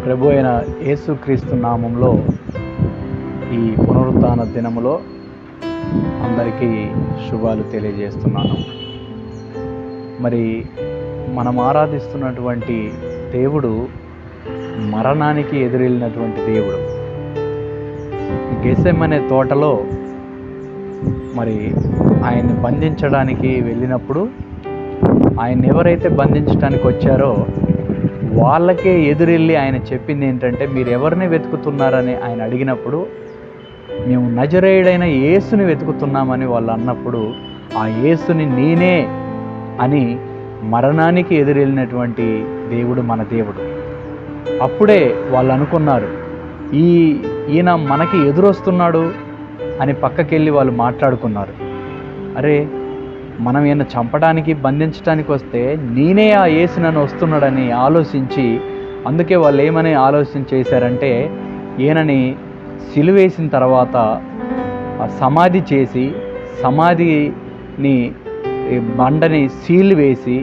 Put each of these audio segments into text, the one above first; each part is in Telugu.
ప్రభు అయిన యేసుక్రీస్తు నామంలో ఈ పునరుత్థాన దినములో అందరికీ శుభాలు తెలియజేస్తున్నాను. మరి మనం ఆరాధిస్తున్నటువంటి దేవుడు మరణానికి ఎదురెళ్ళినటువంటి దేవుడు. గెత్సెమనే తోటలో మరి ఆయన్ని బంధించడానికి వెళ్ళినప్పుడు ఆయన ఎవరైతే బంధించడానికి వచ్చారో వాళ్ళకే ఎదురెళ్ళి ఆయన చెప్పింది ఏంటంటే, మీరు ఎవరిని వెతుకుతున్నారని ఆయన అడిగినప్పుడు, మేము నజరేయుడైన యేసుని వెతుకుతున్నామని వాళ్ళు అన్నప్పుడు, ఆ యేసుని నేనే అని మరణానికి ఎదురెళ్ళినటువంటి దేవుడు మన దేవుడు. అప్పుడే వాళ్ళు అనుకున్నారు, ఈయన మనకి ఎదురొస్తున్నాడు అని పక్కకెళ్ళి వాళ్ళు మాట్లాడుకున్నారు. అరే, మనం ఈయన చంపడానికి బంధించడానికి వస్తే నేనే ఆ యేసు నన్ను వస్తున్నాడని ఆలోచించి, అందుకే వాళ్ళు ఏమని ఆలోచన చేశారంటే, ఈయనని సిలువేసిన తర్వాత సమాధి చేసి, సమాధిని బండని సీల్ వేసి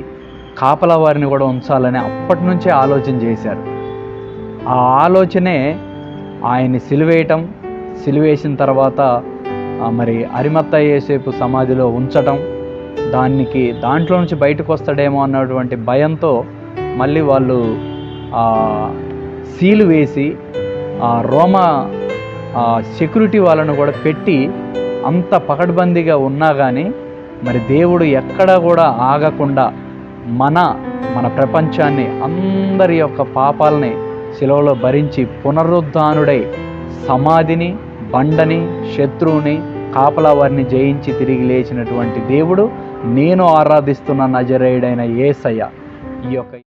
కాపలా వారిని కూడా ఉంచాలని అప్పటి నుంచే ఆలోచన చేశారు. ఆ ఆలోచనే ఆయన్ని సిలువేయటం, సిలువేసిన తర్వాత మరి అరిమత్త యేసేపు సమాధిలో ఉంచటం, దాంట్లో నుంచి బయటకు వస్తాడేమో అన్నటువంటి భయంతో మళ్ళీ వాళ్ళు సీలు వేసి రోమా సెక్యూరిటీ వాళ్ళను కూడా పెట్టి అంత పకడ్బందీగా ఉన్నా కానీ మరి దేవుడు ఎక్కడా కూడా ఆగకుండా మన ప్రపంచాన్ని, అందరి యొక్క పాపాలని శిలువలో భరించి పునరుద్ధానుడై సమాధిని, బండని, శత్రువుని, కాపలా వారిని జయించి తిరిగి లేచినటువంటి దేవుడు నేను ఆరాధిస్తున్న నజరేయుడైన యేసయ్య. ఈ యొక్క